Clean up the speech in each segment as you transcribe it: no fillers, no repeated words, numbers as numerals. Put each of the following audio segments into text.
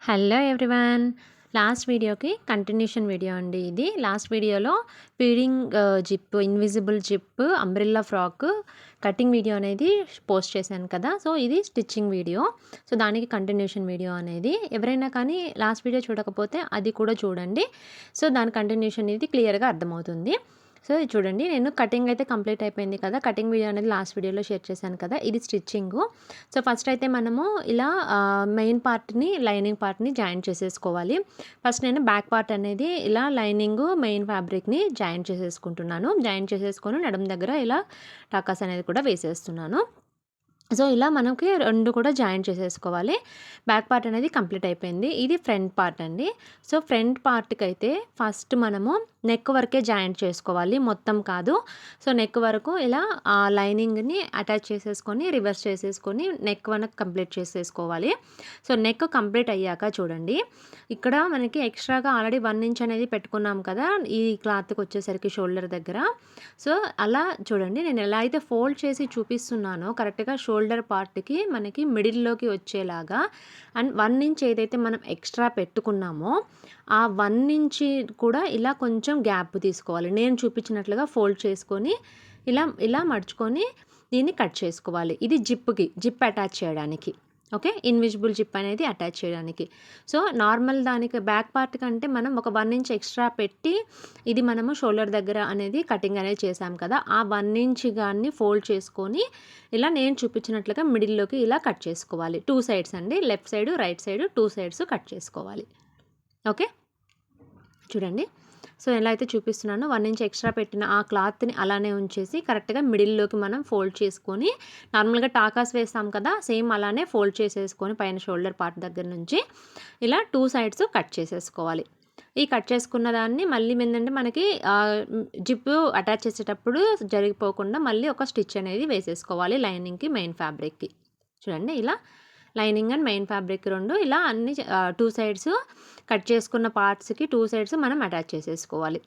Hello everyone. Last వీడియోకి continuation video అండి ఇది. లాస్ట్ వీడియోలో feeding zip, invisible zip, umbrella frock cutting video అనేది పోస్ట్ చేశాను కదా. సో ఇది స్టిచ్చింగ్ వీడియో. సో దానికి కంటిన్యూషన్ వీడియో అనేది. ఎవరైనా కానీ లాస్ట్ వీడియో చూడకపోతే అది కూడా చూడండి. సో దాని కంటిన్యూషన్ అనేది క్లియర్గా అర్థమవుతుంది. సో ఇది చూడండి, నేను కటింగ్ అయితే కంప్లీట్ అయిపోయింది కదా. కటింగ్ వీడియో అనేది లాస్ట్ వీడియోలో షేర్ చేశాను కదా. ఇది స్టిచ్చింగు. సో ఫస్ట్ అయితే మనము ఇలా మెయిన్ పార్ట్ని, లైనింగ్ పార్ట్ని జాయిన్ చేసేసుకోవాలి. ఫస్ట్ నేను బ్యాక్ పార్ట్ అనేది ఇలా లైనింగు, మెయిన్ ఫ్యాబ్రిక్ని జాయిన్ చేసేసుకుంటున్నాను. జాయిన్ చేసేసుకొని నడుం దగ్గర ఇలా టకాస్ అనేది కూడా వేసేస్తున్నాను. సో ఇలా మనకి 2 కూడా జాయిన్ చేసేసుకోవాలి. బ్యాక్ పార్ట్ అనేది కంప్లీట్ అయిపోయింది. ఇది ఫ్రంట్ పార్ట్ అండి. సో ఫ్రంట్ పార్ట్‌కైతే ఫస్ట్ మనము నెక్ వరకే జాయింట్ చేసుకోవాలి, మొత్తం కాదు. సో నెక్ వరకు ఇలా లైనింగ్‌ని అటాచ్ చేసేసుకొని, రివర్స్ చేసేసుకొని నెక్ వరకు కంప్లీట్ చేసేసుకోవాలి. సో నెక్ కంప్లీట్ అయ్యాక చూడండి, ఇక్కడ మనకి ఎక్స్ట్రాగా ఆల్రెడీ 1 ఇంచ్ అనేది పెట్టుకున్నాం కదా ఈ క్లాత్‌కి వచ్చేసరికి షోల్డర్ దగ్గర. సో అలా చూడండి, నేను ఎలా అయితే ఫోల్డ్ చేసి చూపిస్తున్నానో కరెక్ట్‌గా షోల్డర్ పార్ట్‌కి మనకి మిడిల్‌లోకి వచ్చేలాగా, అండ్ 1 ఇంచ్ ఏదైతే మనం ఎక్స్ట్రా పెట్టుకున్నామో ఆ 1 ఇంచ్ కూడా ఇలా కొంచెం గ్యాప్ తీసుకోవాలి. నేను చూపించినట్లుగా ఫోల్డ్ చేసుకొని ఇలా ఇలా మడుచుకొని దీన్ని కట్ చేసుకోవాలి. ఇది జిప్ అటాచ్ చేయడానికి. ఓకే, ఇన్విజిబుల్ జిప్ అనేది అటాచ్ చేయడానికి. సో నార్మల్ దానికి బ్యాక్ పార్ట్ కంటే మనం ఒక 1 ఇంచ్ ఎక్స్ట్రా పెట్టి ఇది మనము షోల్డర్ దగ్గర అనేది కటింగ్ అనేది చేసాం కదా. ఆ 1 ఇంచ్ గాన్ని ఫోల్డ్ చేసుకొని ఇలా నేను చూపించినట్లుగా మిడిల్లోకి ఇలా కట్ చేసుకోవాలి. 2 సైడ్స్ అండి, left side, right side 2 sides cut చేసుకోవాలి. ఓకే, చూడండి. సో ఎలా అయితే చూపిస్తున్నానో 1 ఇంచ్ ఎక్స్ట్రా పెట్టిన ఆ క్లాత్ని అలానే ఉంచేసి కరెక్ట్గా మిడిల్లోకి మనం ఫోల్డ్ చేసుకొని, నార్మల్గా టాకాస్ వేస్తాం కదా సేమ్ అలానే ఫోల్డ్ చేసేసుకొని పైన షోల్డర్ పార్ట్ దగ్గర నుంచి ఇలా 2 సైడ్స్ కట్ చేసేసుకోవాలి. ఈ కట్ చేసుకున్న దాన్ని మళ్ళీ ఏంటంటే మనకి జిప్ అటాచ్ చేసేటప్పుడు జరిగిపోకుండా మళ్ళీ ఒక స్టిచ్ అనేది వేసేసుకోవాలి లైనింగ్కి, మెయిన్ ఫ్యాబ్రిక్కి. చూడండి, ఇలా లైనింగ్ అండ్ మెయిన్ ఫ్యాబ్రిక్ 2 ఇలా అన్ని 2 సైడ్స్ కట్ చేసుకున్న పార్ట్స్కి 2 సైడ్స్ మనం అటాచ్ చేసేసుకోవాలి.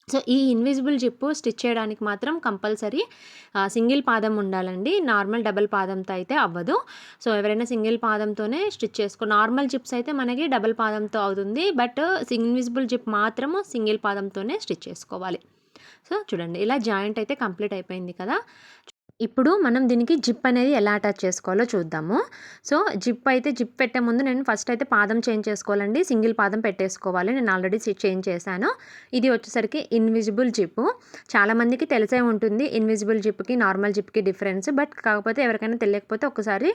సో ఈ ఇన్విజిబుల్ జిప్ స్టిచ్ చేయడానికి మాత్రం కంపల్సరీ సింగిల్ పాదం ఉండాలండి. నార్మల్ డబల్ పాదంతో అయితే అవ్వదు. సో ఎవరైనా సింగిల్ పాదంతోనే స్టిచ్ నార్మల్ జిప్స్ అయితే మనకి డబల్ పాదంతో అవుతుంది, బట్ ఇన్విజిబుల్ జిప్ మాత్రము సింగిల్ పాదంతోనే స్టిచ్ చేసుకోవాలి. సో చూడండి, ఇలా జాయింట్ అయితే కంప్లీట్ అయిపోయింది కదా. ఇప్పుడు మనం దీనికి జిప్ అనేది ఎలా అటాచ్ చేసుకోవాలో చూద్దాము. సో జిప్ పెట్టే ముందు నేను ఫస్ట్ అయితే పాదం చేంజ్ చేసుకోవాలండి. సింగిల్ పాదం పెట్టేసుకోవాలి. నేను ఆల్రెడీ చేంజ్ చేశాను. ఇది వచ్చేసరికి ఇన్విజిబుల్ జిప్. చాలామందికి తెలిసే ఉంటుంది ఇన్విజిబుల్ జిప్కి, నార్మల్ జిప్కి డిఫరెన్స్. బట్ కాకపోతే ఎవరికైనా తెలియకపోతే ఒకసారి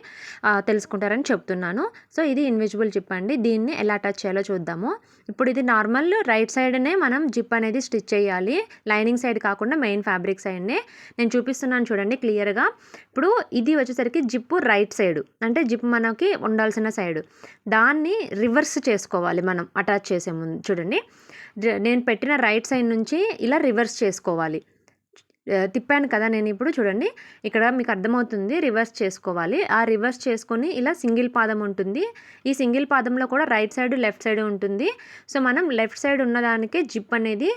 తెలుసుకుంటారని చెప్తున్నాను. సో ఇది ఇన్విజిబుల్ జిప్ అండి. దీన్ని ఎలా అటాచ్ చేయాలో చూద్దాము. ఇప్పుడు ఇది నార్మల్ రైట్ సైడ్నే మనం జిప్ అనేది స్టిచ్ చేయాలి, లైనింగ్ సైడ్ కాకుండా మెయిన్ ఫ్యాబ్రిక్ సైడ్నే. నేను చూపిస్తున్నాను చూడండి క్లియర్గా. ఇప్పుడు ఇది వచ్చేసరికి జిప్పు రైట్ సైడ్, అంటే జిప్ మనకి ఉండాల్సిన సైడ్. దాన్ని రివర్స్ చేసుకోవాలి మనం అటాచ్ చేసే ముందు. చూడండి, నేను పెట్టిన రైట్ సైడ్ నుంచి ఇలా రివర్స్ చేసుకోవాలి. తిప్పాను కదా నేను. ఇప్పుడు చూడండి, ఇక్కడ మీకు అర్థమవుతుంది, రివర్స్ చేసుకోవాలి. ఆ రివర్స్ చేసుకొని ఇలా సింగిల్ పాదం ఉంటుంది. ఈ సింగిల్ పాదంలో కూడా రైట్ సైడ్, లెఫ్ట్ సైడ్ ఉంటుంది. సో మనం లెఫ్ట్ సైడ్ ఉన్నదానికి జిప్ అనేది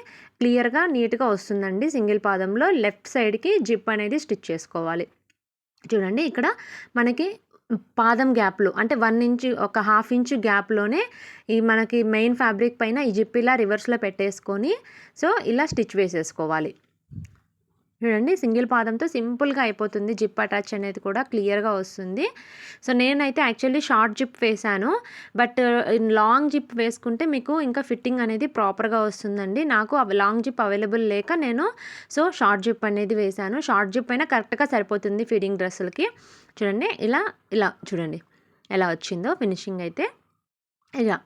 క్లియర్గా నీట్గా వస్తుందండి. సింగిల్ పాదంలో లెఫ్ట్ సైడ్కి జిప్ అనేది స్టిచ్ చేసుకోవాలి. చూడండి, ఇక్కడ మనకి పాదం గ్యాప్లో అంటే 1 ఇంచ్, ఒక 1/2 ఇంచ్ గ్యాప్లోనే ఈ మనకి మెయిన్ ఫ్యాబ్రిక్ పైన ఈ జిప్ ఇలా రివర్స్లో పెట్టేసుకొని సో ఇలా స్టిచ్ వేసేసుకోవాలి. చూడండి, సింగిల్ పాదంతో సింపుల్గా అయిపోతుంది. జిప్ అటాచ్ అనేది కూడా క్లియర్గా వస్తుంది. సో నేనైతే యాక్చువల్లీ షార్ట్ జిప్ వేశాను, బట్ లాంగ్ జిప్ వేసుకుంటే మీకు ఇంకా ఫిట్టింగ్ అనేది ప్రాపర్గా వస్తుందండి. నాకు లాంగ్ జిప్ అవైలబుల్ లేక నేను షార్ట్ జిప్ అనేది వేశాను. షార్ట్ జిప్ అయినా కరెక్ట్గా సరిపోతుంది ఫీడింగ్ డ్రెస్సులకి. చూడండి, ఇలా ఇలా చూడండి ఎలా వచ్చిందో ఫినిషింగ్ అయితే. ఇలా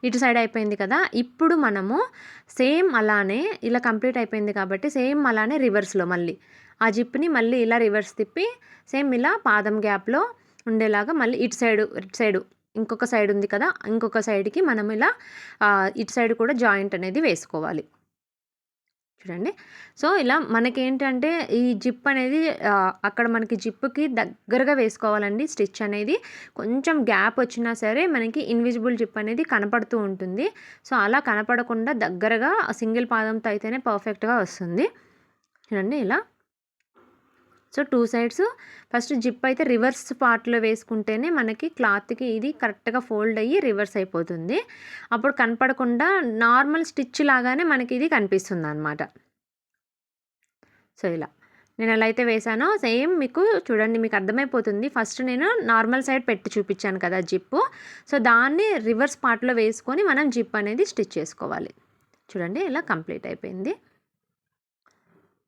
ఇటు సైడ్ అయిపోయింది కదా. ఇప్పుడు మనము సేమ్ అలానే ఇలా కంప్లీట్ అయిపోయింది కాబట్టి సేమ్ అలానే రివర్స్లో మళ్ళీ ఆ జిప్ని మళ్ళీ ఇలా రివర్స్ తిప్పి సేమ్ ఇలా పాదం గ్యాప్లో ఉండేలాగా మళ్ళీ ఇటు సైడు ఇంకొక సైడ్ ఉంది కదా, ఇంకొక సైడ్కి మనం ఇలా ఇటు సైడ్ కూడా జాయింట్ అనేది వేసుకోవాలి. చూడండి, సో ఇలా మనకేంటంటే ఈ జిప్ అనేది అక్కడ మనకి జిప్కి దగ్గరగా వేసుకోవాలండి. స్టిచ్ అనేది కొంచెం గ్యాప్ వచ్చినా సరే మనకి ఇన్విజిబుల్ జిప్ అనేది కనపడుతూ ఉంటుంది. సో అలా కనపడకుండా దగ్గరగా సింగిల్ పాదంతో అయితేనే పర్ఫెక్ట్గా వస్తుంది. చూడండి, ఇలా సో 2 సైడ్స్ ఫస్ట్ జిప్ అయితే రివర్స్ పార్ట్‌లో వేసుకుంటేనే మనకి క్లాత్‌కి ఇది కరెక్ట్‌గా ఫోల్డ్ అయ్యి రివర్స్ అయిపోతుంది. అప్పుడు కనపడకుండా నార్మల్ స్టిచ్ లాగానే మనకి ఇది కనిపిస్తుందనమాట. సో ఇలా. నేను ఎలా అయితే వేసానో సేమ్ మీకు చూడండి మీకు అర్థమైపోతుంది. ఫస్ట్ నేను నార్మల్ సైడ్ పెట్టి చూపించాను కదా జిప్పు. సో దాన్ని రివర్స్ పార్ట్‌లో వేసుకొని మనం జిప్ అనేది స్టిచ్ చేసుకోవాలి. చూడండి ఇలా కంప్లీట్ అయిపోయింది.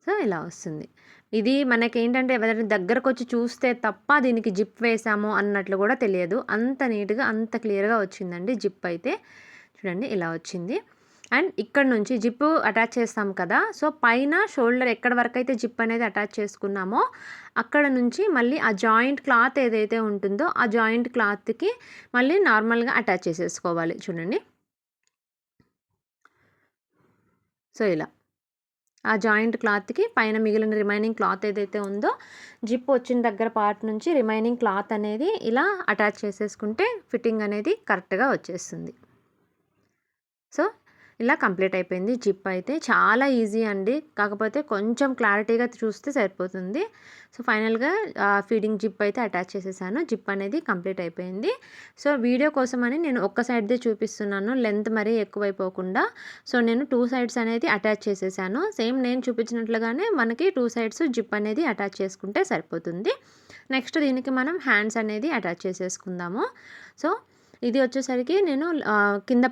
సో ఇలా వస్తుంది. ఇది మనకేంటంటే ఎవరైనా దగ్గరకొచ్చి చూస్తే తప్ప దీనికి జిప్ వేసాము అన్నట్లు కూడా తెలియదు. అంత నీట్‌గా అంత క్లియర్‌గా వచ్చిందండి జిప్ అయితే. చూడండి ఇలా వచ్చింది. అండ్ ఇక్కడ నుంచి జిప్ అటాచ్ చేస్తాం కదా! సో పైన షోల్డర్ ఎక్కడి వరకైతే జిప్ అనేది అటాచ్ చేసుకున్నామో అక్కడ నుంచి మళ్ళీ ఆ జాయింట్ క్లాత్ ఏదైతే ఉంటుందో ఆ జాయింట్ క్లాత్‌కి మళ్ళీ నార్మల్‌గా అటాచ్ చేసేసుకోవాలి చూడండి. సో ఇలా. ఆ జాయింట్ క్లాత్‌కి పైన మిగిలిన రిమైనింగ్ క్లాత్ ఏదైతే ఉందో జిప్ వచ్చిన దగ్గర పార్ట్ నుంచి రిమైనింగ్ క్లాత్ అనేది ఇలా అటాచ్ చేసేసుకుంటే ఫిట్టింగ్ అనేది కరెక్ట్‌గా వచ్చేస్తుంది. సో ఇలా కంప్లీట్ అయిపోయింది జిప్ అయితే. చాలా ఈజీ అండి. కాకపోతే కొంచెం క్లారిటీగా చూస్తే సరిపోతుంది. సో ఫైనల్‌గా ఫీడింగ్ జిప్ అయితే అటాచ్ చేసేసాను. జిప్ అనేది కంప్లీట్ అయిపోయింది. సో వీడియో కోసమని నేను ఒక్క సైడ్‌దే చూపిస్తున్నాను. లెంత్ మరీ ఎక్కువైపోకుండా. సో నేను 2 సైడ్స్ అనేది అటాచ్ చేసేసాను. సేమ్ నేను చూపించినట్లుగానే మనకి 2 సైడ్స్ జిప్ అనేది అటాచ్ చేసుకుంటే సరిపోతుంది. నెక్స్ట్ దీనికి మనం హ్యాండ్స్ అనేది అటాచ్ చేసేసుకుందాము. సో ఇది వచ్చేసరికి నేను కింద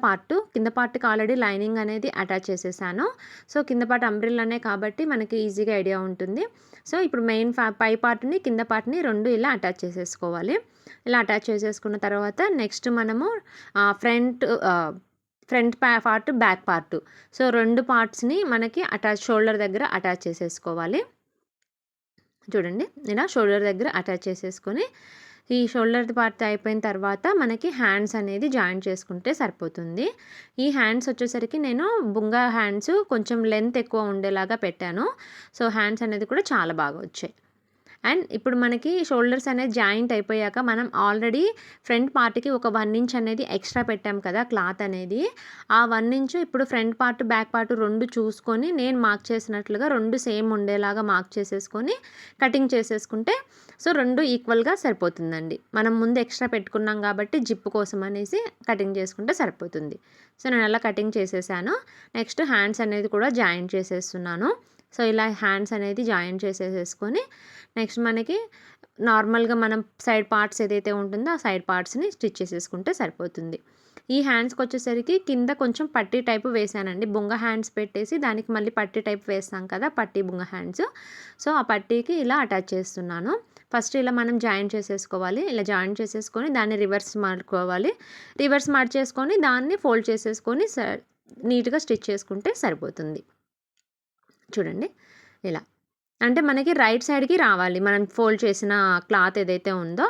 పార్ట్‌కి ఆల్రెడీ లైనింగ్ అనేది అటాచ్ చేసేసాను. సో కింద పార్ట్ అంబ్రెల్లానే కాబట్టి మనకి ఈజీగా ఐడియా ఉంటుంది. సో ఇప్పుడు మెయిన్ పై పార్ట్‌ని కింద పార్ట్‌ని 2 ఇలా అటాచ్ చేసేసుకోవాలి. ఇలా అటాచ్ చేసేసుకున్న తర్వాత నెక్స్ట్ మనము front part, back part. So 2 పార్ట్స్‌ని మనకి షోల్డర్ దగ్గర అటాచ్ చేసేసుకోవాలి. చూడండి ఇలా షోల్డర్ దగ్గర అటాచ్ చేసేసుకొని ఈ షోల్డర్ పార్ట్ అయిపోయిన తర్వాత మనకి హ్యాండ్స్ అనేది జాయింట్ చేసుకుంటే సరిపోతుంది. ఈ హ్యాండ్స్ వచ్చేసరికి నేను బుంగా హ్యాండ్స్ కొంచెం లెంత్ ఎక్కువ ఉండేలాగా పెట్టాను. సో హ్యాండ్స్ అనేది కూడా చాలా బాగా వచ్చాయి. అండ్ ఇప్పుడు మనకి షోల్డర్స్ అనేది జాయింట్ అయిపోయాక మనం ఆల్రెడీ ఫ్రంట్ పార్ట్‌కి ఒక 1 ఇంచ్ అనేది ఎక్స్ట్రా పెట్టాం కదా క్లాత్ అనేది. ఆ 1 ఇంచ్ ఇప్పుడు ఫ్రంట్ పార్ట్, బ్యాక్ పార్ట్ 2 చూసుకొని నేను మార్క్ చేసినట్లుగా 2 సేమ్ ఉండేలాగా మార్క్ చేసేసుకొని కటింగ్ చేసేసుకుంటే సో 2 ఈక్వల్‌గా సరిపోతుందండి. మనం ముందు ఎక్స్ట్రా పెట్టుకున్నాం కాబట్టి జిప్ కోసం అనేసి కటింగ్ చేసుకుంటే సరిపోతుంది. సో నేను అలా కటింగ్ చేసేసాను. నెక్స్ట్ హ్యాండ్స్ అనేది కూడా జాయింట్ చేసేస్తున్నాను. సో ఇలా హ్యాండ్స్ అనేది జాయింట్ చేసేసుకొని నెక్స్ట్ మనకి నార్మల్‌గా మనం సైడ్ పార్ట్స్ ఏదైతే ఉంటుందో ఆ సైడ్ పార్ట్స్‌ని స్టిచ్ చేసేసుకుంటే సరిపోతుంది. ఈ హ్యాండ్స్‌కి వచ్చేసరికి కింద కొంచెం పట్టీ టైపు వేసానండి. బుంగ హ్యాండ్స్ పెట్టేసి దానికి మళ్ళీ పట్టీ టైప్ వేస్తాం కదా! పట్టీ బుంగ హ్యాండ్స్. సో ఆ పట్టీకి ఇలా అటాచ్ చేస్తున్నాను. ఫస్ట్ ఇలా మనం జాయింట్ చేసేసుకోవాలి. ఇలా జాయింట్ చేసేసుకొని దాన్ని రివర్స్ మార్చుకోవాలి. రివర్స్ మార్చేసుకొని దాన్ని ఫోల్డ్ చేసేసుకొని నీట్‌గా స్టిచ్ చేసుకుంటే సరిపోతుంది. చూడండి ఇలా. అంటే మనకి రైట్ సైడ్‌కి రావాలి. మనం ఫోల్డ్ చేసిన క్లాత్ ఏదైతే ఉందో,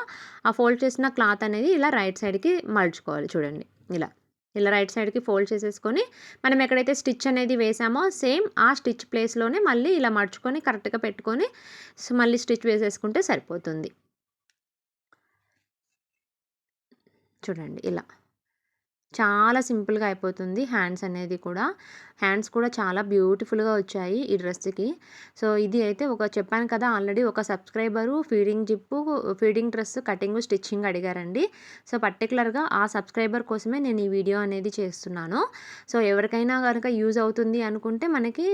ఆ ఫోల్డ్ చేసిన క్లాత్ అనేది ఇలా రైట్ సైడ్‌కి మలుచుకోవాలి చూడండి. ఇలా. ఇలా రైట్ సైడ్‌కి ఫోల్డ్ చేసేసుకొని, మనం ఎక్కడైతే స్టిచ్ అనేది వేసామో సేమ్ ఆ స్టిచ్ ప్లేస్‌లోనే మళ్ళీ ఇలా మడుచుకొని కరెక్ట్‌గా పెట్టుకొని మళ్ళీ స్టిచ్ వేసేసుకుంటే సరిపోతుంది. చూడండి ఇలా. చాలా సింపుల్‌గా అయిపోతుంది హ్యాండ్స్ అనేది కూడా. హ్యాండ్స్ కూడా చాలా బ్యూటిఫుల్‌గా వచ్చాయి ఈ డ్రెస్‌కి. సో ఇది అయితే చెప్పాను కదా ఆల్రెడీ ఒక subscriber feeding dress cutting, stitching అడిగారండి. సో పర్టిక్యులర్‌గా ఆ సబ్స్క్రైబర్ కోసమే నేను ఈ వీడియో అనేది చేస్తున్నాను. సో ఎవరికైనా గనక యూజ్ అవుతుంది అనుకుంటే మనకి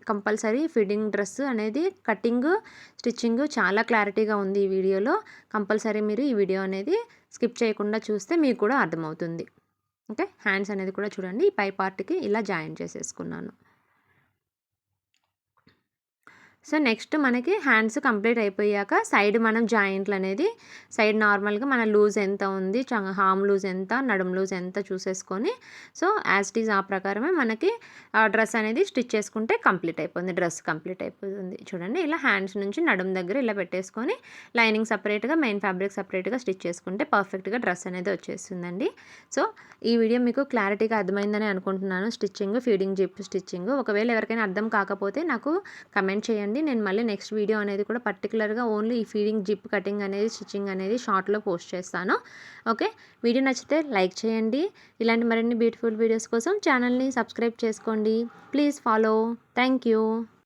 కంపల్సరీ ఫీడింగ్ డ్రెస్ అనేది కటింగు, స్టిచ్చింగు చాలా క్లారిటీగా ఉంది ఈ వీడియోలో. కంపల్సరీ మీరు ఈ వీడియో అనేది స్కిప్ చేయకుండా చూస్తే మీకు కూడా అర్థమవుతుంది. ఓకే. హ్యాండ్స్ అనేది కూడా చూడండి పై పార్ట్‌కి ఇలా జాయిన్ చేసేసుకున్నాను. సో నెక్స్ట్ మనకి హ్యాండ్స్ కంప్లీట్ అయిపోయాక సైడ్ మనం జాయింట్లు అనేది సైడ్ నార్మల్‌గా మన లూజ్ ఎంత ఉంది, హార్మ్ లూజ్ ఎంత, నడుము లూజ్ ఎంత చూసేసుకొని సో యాజ్ ఇట్ ఈజ్ ఆ ప్రకారమే మనకి డ్రెస్ అనేది స్టిచ్ చేసుకుంటే కంప్లీట్ అయిపోతుంది. డ్రెస్ కంప్లీట్ అయిపోతుంది. చూడండి ఇలా హ్యాండ్స్ నుంచి నడుము దగ్గర ఇలా పెట్టేసుకొని లైనింగ్ సెపరేట్‌గా, మెయిన్ ఫ్యాబ్రిక్ సెపరేట్‌గా స్టిచ్ చేసుకుంటే పర్ఫెక్ట్‌గా డ్రెస్ అనేది వచ్చేస్తుందండి. సో ఈ వీడియో మీకు క్లారిటీగా అర్థమైందని అనుకుంటున్నాను. Feeding zip stitching. ఒకవేళ ఎవరికైనా అర్థం కాకపోతే నాకు కమెంట్ చేయండి. నేను మళ్ళీ నెక్స్ట్ వీడియో అనేది కూడా పర్టికులర్‌గా ఓన్లీ ఈ ఫీడింగ్ జిప్ కటింగ్ అనేది, స్టిచ్చింగ్ అనేది షార్ట్‌లో పోస్ట్ చేస్తాను. ఓకే. వీడియో నచ్చితే లైక్ చేయండి. ఇలాంటి మరిన్ని బ్యూటిఫుల్ వీడియోస్ కోసం ఛానల్‌ని సబ్స్క్రైబ్ చేసుకోండి. Please follow. Thank you.